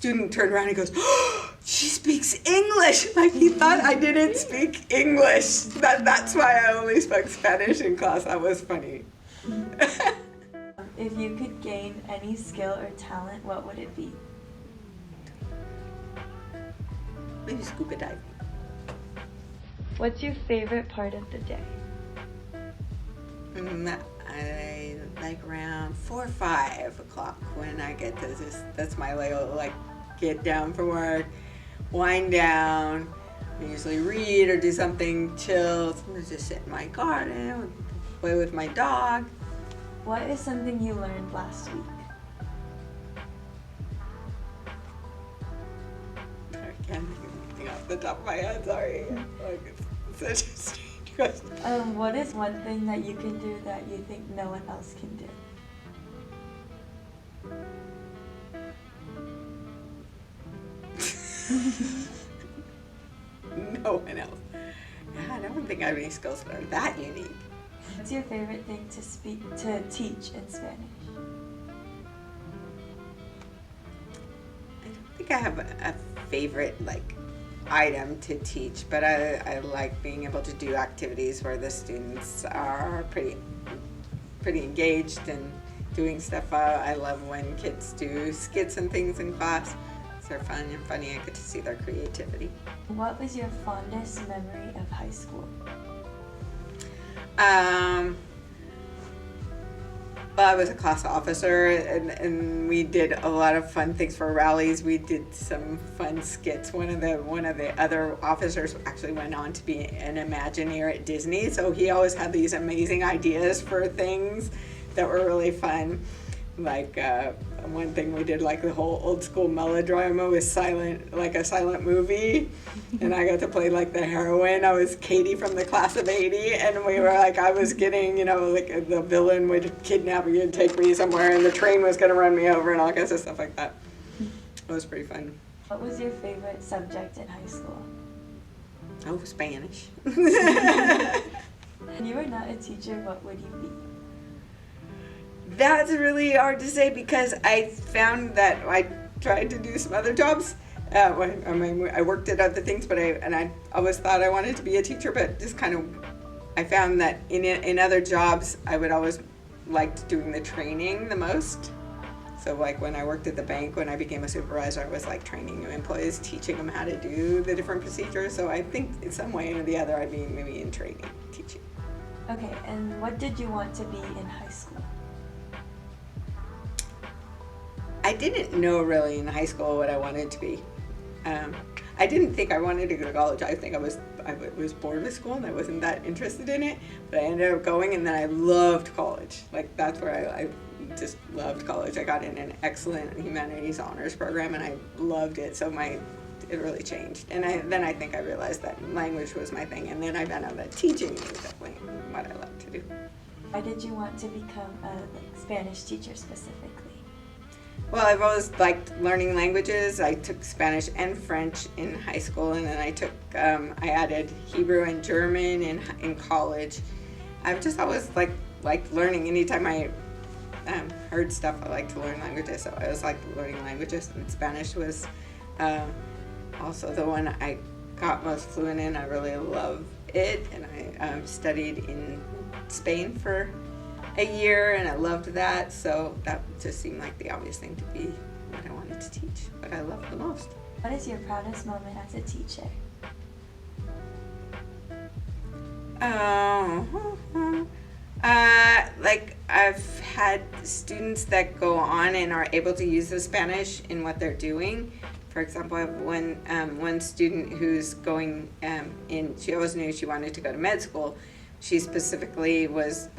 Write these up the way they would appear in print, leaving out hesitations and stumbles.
student turned around and goes, "Oh, she speaks English!" Like he thought I didn't speak English. That's why I only spoke Spanish in class. That was funny. If you could gain any skill or talent, what would it be? Maybe scuba diving. What's your favorite part of the day? I like around 4 or 5 o'clock when I get to this. That's my little get down from work, wind down. I usually read or do something chill. Sometimes just sit in my garden, play with my dog. What is something you learned last week? I can't think of anything off the top of my head. Sorry. It's such a strange question. What is one thing that you can do that you think no one else can do? No one else. I don't think I have any skills that are that unique. What's your favorite thing to teach in Spanish? I don't think I have a favorite item to teach, but I like being able to do activities where the students are pretty engaged and doing stuff. I love when kids do skits and things in class. They're fun and funny. I get to see their creativity. What was your fondest memory of high school? Well, I was a class officer, and we did a lot of fun things for rallies. We did some fun skits. One of the other officers actually went on to be an Imagineer at Disney, so he always had these amazing ideas for things that were really fun. One thing we did, the whole old school melodrama with a silent movie, and I got to play the heroine. I was Katie from the class of '80, and we were I was getting, the villain would kidnap me and take me somewhere, and the train was gonna run me over, and all kinds of stuff like that. It was pretty fun. What was your favorite subject in high school? Oh, Spanish. If you were not a teacher, what would you be? That's really hard to say because I found that I tried to do some other jobs. I worked at other things, but I always thought I wanted to be a teacher, but just I found that in other jobs I would always liked doing the training the most. So when I worked at the bank, when I became a supervisor, I was training new employees, teaching them how to do the different procedures. So I think in some way or the other I'd be maybe in training, teaching. Okay, and what did you want to be in high school? I didn't know really in high school what I wanted to be. I didn't think I wanted to go to college. I think I was bored with school and I wasn't that interested in it. But I ended up going, and then I loved college. That's where I just loved college. I got in an excellent humanities honors program and I loved it. So it really changed. And then I think I realized that language was my thing. And then I found out that teaching was definitely what I love to do. Why did you want to become a Spanish teacher specifically? Well, I've always liked learning languages. I took Spanish and French in high school, and then I added Hebrew and German in college. I've just always liked learning. Anytime I heard stuff, I like to learn languages, so I always liked learning languages, and Spanish was also the one I got most fluent in. I really love it, and I studied in Spain for a year, and I loved that, so that just seemed like the obvious thing to be what I wanted to teach, what I loved the most. What is your proudest moment as a teacher? I've had students that go on and are able to use the Spanish in what they're doing. For example, I have one student who's going in, she always knew she wanted to go to med school. She specifically was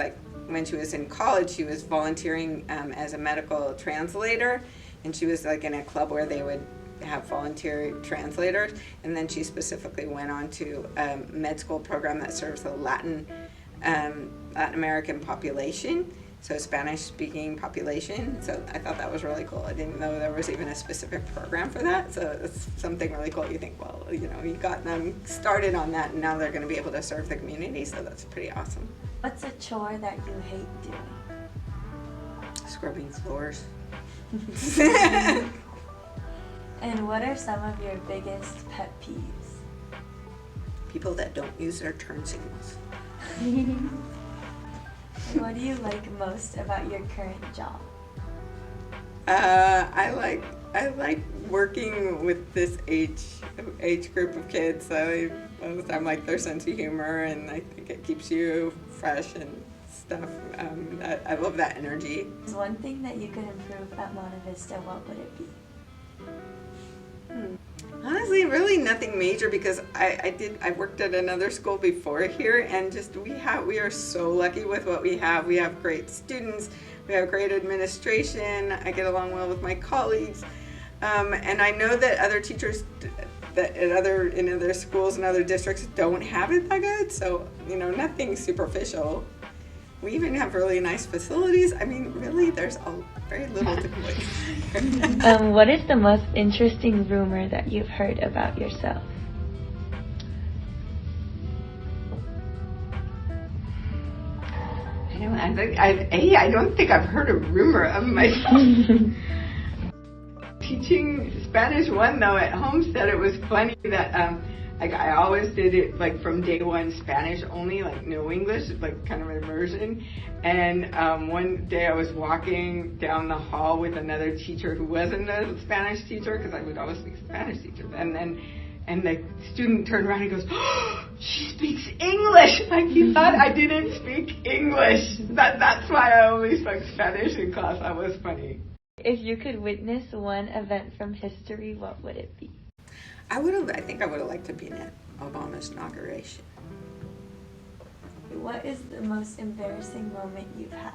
when she was in college, she was volunteering as a medical translator, and she was in a club where they would have volunteer translators, and then she specifically went on to a med school program that serves the Latin American population, so Spanish-speaking population. So I thought that was really cool. I didn't know there was even a specific program for that, so it's something really cool. You think, well, you got them started on that, and now they're going to be able to serve the community, so that's pretty awesome. What's a chore that you hate doing? Scrubbing floors. And what are some of your biggest pet peeves? People that don't use their turn signals. What do you like most about your current job? I like working with this age group of kids. I like their sense of humor, and I think it keeps you fresh and stuff. I love that energy. Is one thing that you could improve at Monte Vista, what would it be? Honestly, really nothing major, because I worked at another school before here, and just we are so lucky with what we have. We have great students, we have great administration. I get along well with my colleagues, and I know that other teachers in other schools and other districts don't have it that good. So nothing superficial. We even have really nice facilities. I mean, really, there's very little to complain. What is the most interesting rumor that you've heard about yourself? I don't think I've heard a rumor of myself. Teaching Spanish 1 though at Homestead, it was funny that I always did it like from day one Spanish only, like no English, like kind of immersion. And one day I was walking down the hall with another teacher who wasn't a Spanish teacher, because I would always speak Spanish teachers. And the student turned around and goes, "Oh, she speaks English!" Like he thought I didn't speak English. That's why I only spoke Spanish in class. That was funny. If you could witness one event from history, what would it be? I think I would have liked to be at Obama's inauguration. What is the most embarrassing moment you've had?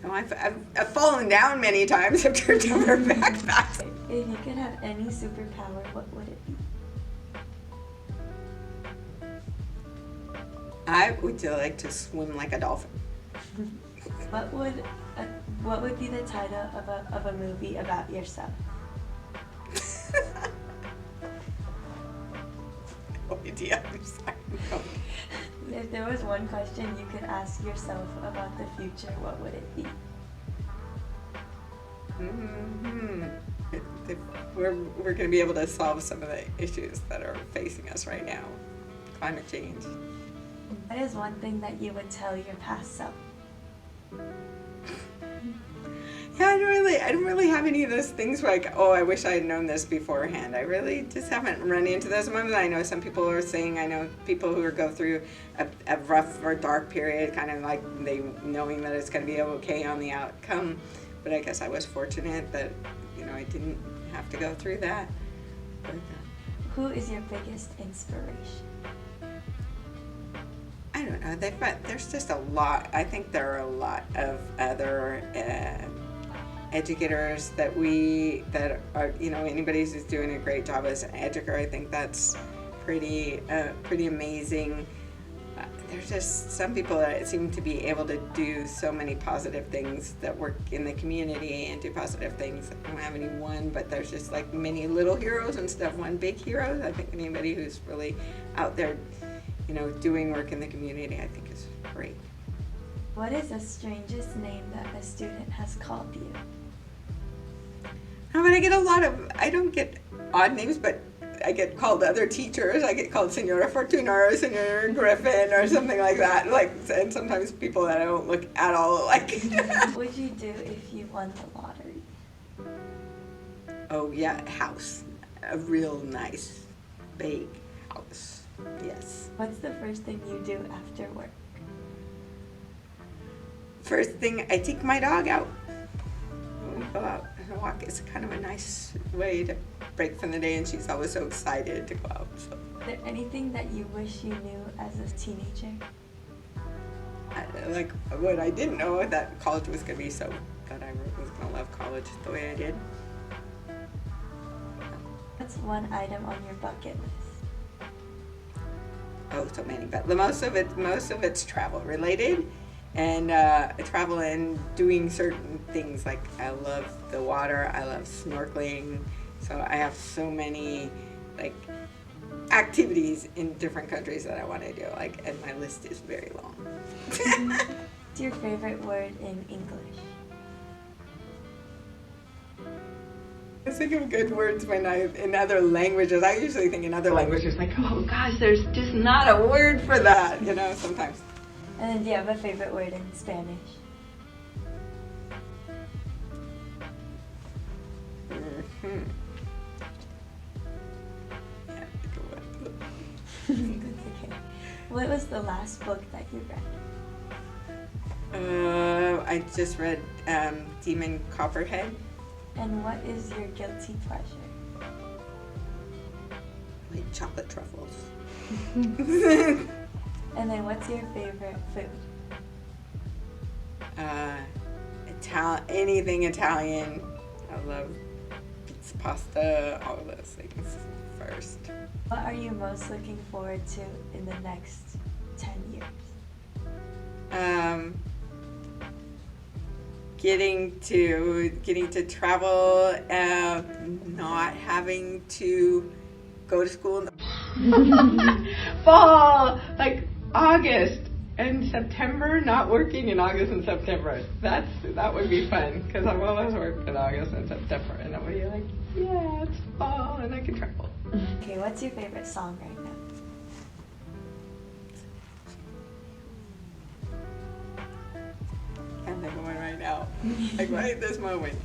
I've fallen down many times. I've turned over backpacks. If you could have any superpower, what would it be? I would like to swim like a dolphin. What would be the title of a movie about yourself? No idea. I'm sorry. No. If there was one question you could ask yourself about the future, what would it be? If we're going to be able to solve some of the issues that are facing us right now. Climate change. What is one thing that you would tell your past self? Yeah, I don't really have any of those things where I wish I had known this beforehand. I really just haven't run into those moments. I know some people are saying, I know people who go through a rough or dark period, kind of like knowing that it's going to be okay on the outcome. But I guess I was fortunate that, I didn't have to go through that. But, who is your biggest inspiration? I don't know. There's just a lot. I think there are a lot of other educators that are, anybody who's doing a great job as an educator. I think that's pretty amazing. There's just some people that seem to be able to do so many positive things, that work in the community and do positive things. I don't have any one, but there's just like many little heroes instead of one big hero. I think anybody who's really out there, doing work in the community, I think is great. What is the strangest name that a student has called you? I don't get odd names, but I get called other teachers. I get called Senora Fortuna or Senora Griffin or something like that. And sometimes people that I don't look at all alike. What would you do if you won the lottery? Oh yeah, a house. A real nice, big house. Yes. What's the first thing you do after work? First thing, I take my dog out. We go out and walk. It's kind of a nice way to break from the day, and she's always so excited to go out. So. Is there anything that you wish you knew as a teenager? Like what I didn't know, that college was going to be so, that I was going to love college the way I did. What's one item on your bucket list? Oh, so many, but most of it's travel related, and travel and doing certain things. Like I love the water, I love snorkeling, so I have so many activities in different countries that I want to do. And my list is very long. What's your favorite word in English? I think of good words in other languages. I usually think in other languages, like, oh gosh, there's just not a word for that, sometimes. And then do you have a favorite word in Spanish? Mm-hmm. Yeah, That's okay. What was the last book that you read? I just read Demon Copperhead. And what is your guilty pleasure? Like chocolate truffles. And then what's your favorite food? Anything Italian. I love pizza, pasta, all of those things first. What are you most looking forward to in the next 10 years? Getting to travel, not having to go to school. Fall, like August and September, not working in August and September. That would be fun, because I've always worked in August and September, and I'll be like, yeah, it's fall and I can travel. Okay, what's your favorite song right now? Can't think of one right now. Like right at this moment.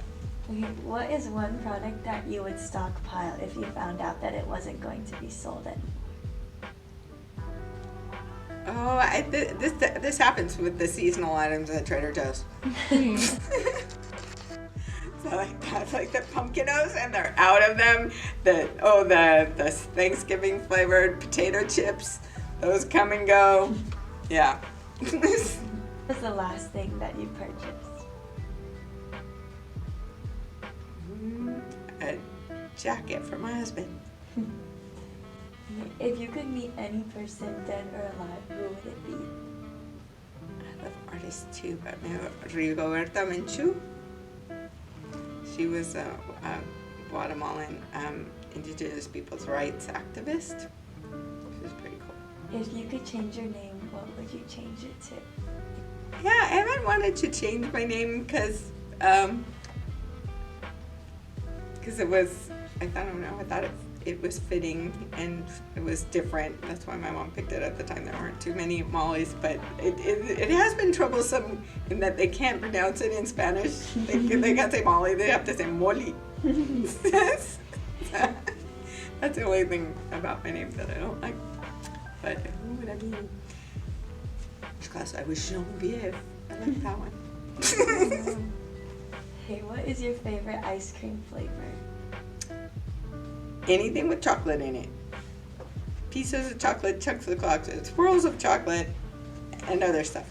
Okay, what is one product that you would stockpile if you found out that it wasn't going to be sold anymore? Oh, this happens with the seasonal items at Trader Joe's. So like the Pumpkinos, and they're out of them. The Thanksgiving flavored potato chips, those come and go. Yeah. What was the last thing that you purchased? A jacket for my husband. If you could meet any person, dead or alive, who would it be? I love artists too, but Rigoberta Menchú. She was a Guatemalan indigenous people's rights activist. She was pretty cool. If you could change your name, what would you change it to? Yeah, I haven't wanted to change my name because it was, I thought it was fitting and it was different. That's why my mom picked it at the time. There weren't too many Mollys, but it has been troublesome in that they can't pronounce it in Spanish. They can't say Molly, they have to say Molly. That's the only thing about my name that I don't like. But what I mean, which class I was Genevieve. I like that one. Hey, what is your favorite ice cream flavor? Anything with chocolate in it. Pieces of chocolate, chunks of chocolate, swirls of chocolate, and other stuff.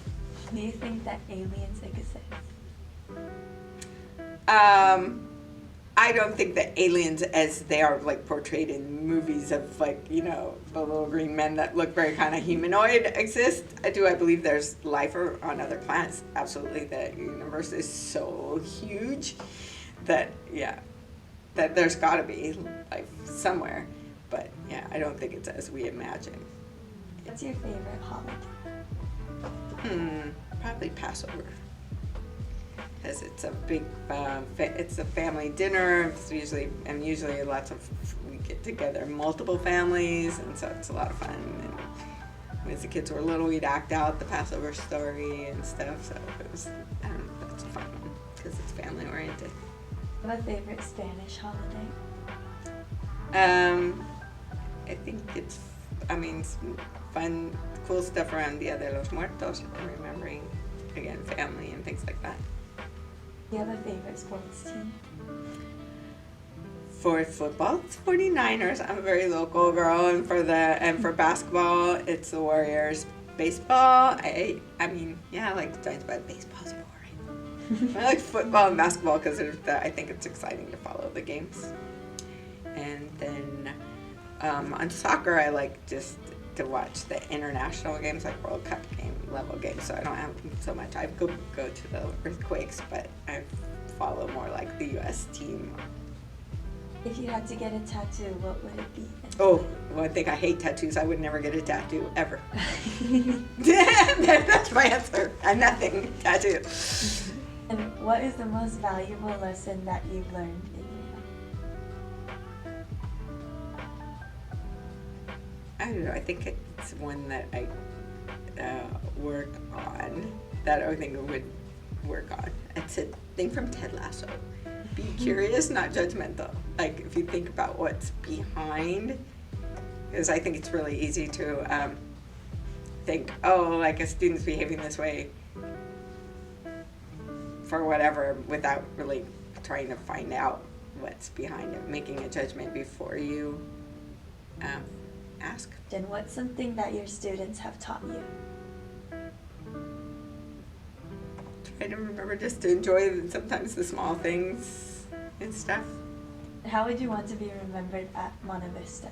Do you think that aliens exist? I don't think that aliens, as they are like portrayed in movies of like, the little green men that look very kind of humanoid, exist. I believe there's life on other planets. Absolutely. The universe is so huge that there's got to be life somewhere. But yeah, I don't think it's as we imagine. What's your favorite holiday? Probably Passover. Because it's a big, it's a family dinner. It's usually we get together, multiple families, and so it's a lot of fun. And as the kids were little, we'd act out the Passover story and stuff. So it was, that's a fun one because it's family oriented. Do you have a favorite Spanish holiday? I think it's fun, cool stuff around Dia de los Muertos and remembering, again, family and things like that. Do you have a favorite sports team? For football, it's 49ers. I'm a very local girl, and for basketball, it's the Warriors. Baseball, I like the Giants, but baseball's boring. I like football and basketball because I think it's exciting to follow the games. And then on soccer, I like just to watch the international games, like World Cup level games. So I don't have so much. I go to the Earthquakes, but I follow more like the U.S. team. If you had to get a tattoo, what would it be? Oh, well, I think I hate tattoos. I would never get a tattoo, ever. That's my answer. Nothing. Tattoo. And what is the most valuable lesson that you've learned in your life? I don't know, I think it's one that I work on, that I think I would work on. It's a thing from Ted Lasso. Be curious, not judgmental. Like, if you think about what's behind, because I think it's really easy to think, oh, like a student's behaving this way for whatever, without really trying to find out what's behind it, making a judgment before you ask. Then what's something that your students have taught you? Try to remember just to enjoy sometimes the small things and stuff. How would you want to be remembered at Monte Vista?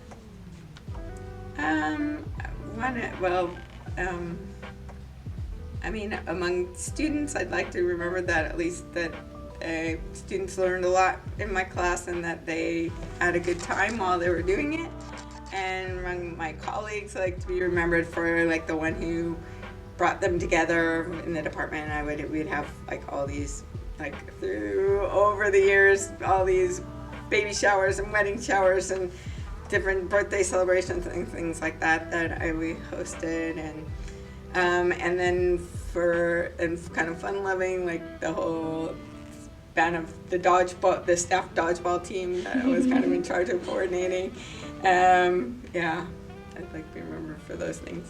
I mean, among students, I'd like to remember that at least that students learned a lot in my class and that they had a good time while they were doing it. And among my colleagues, I like to be remembered for like the one who brought them together in the department. We'd have like all these, like over the years, all these baby showers and wedding showers and different birthday celebrations and things like that we hosted, and then kind of fun loving, like the whole span of the staff dodgeball team that I was kind of in charge of coordinating. Yeah, I'd like to be remembered for those things.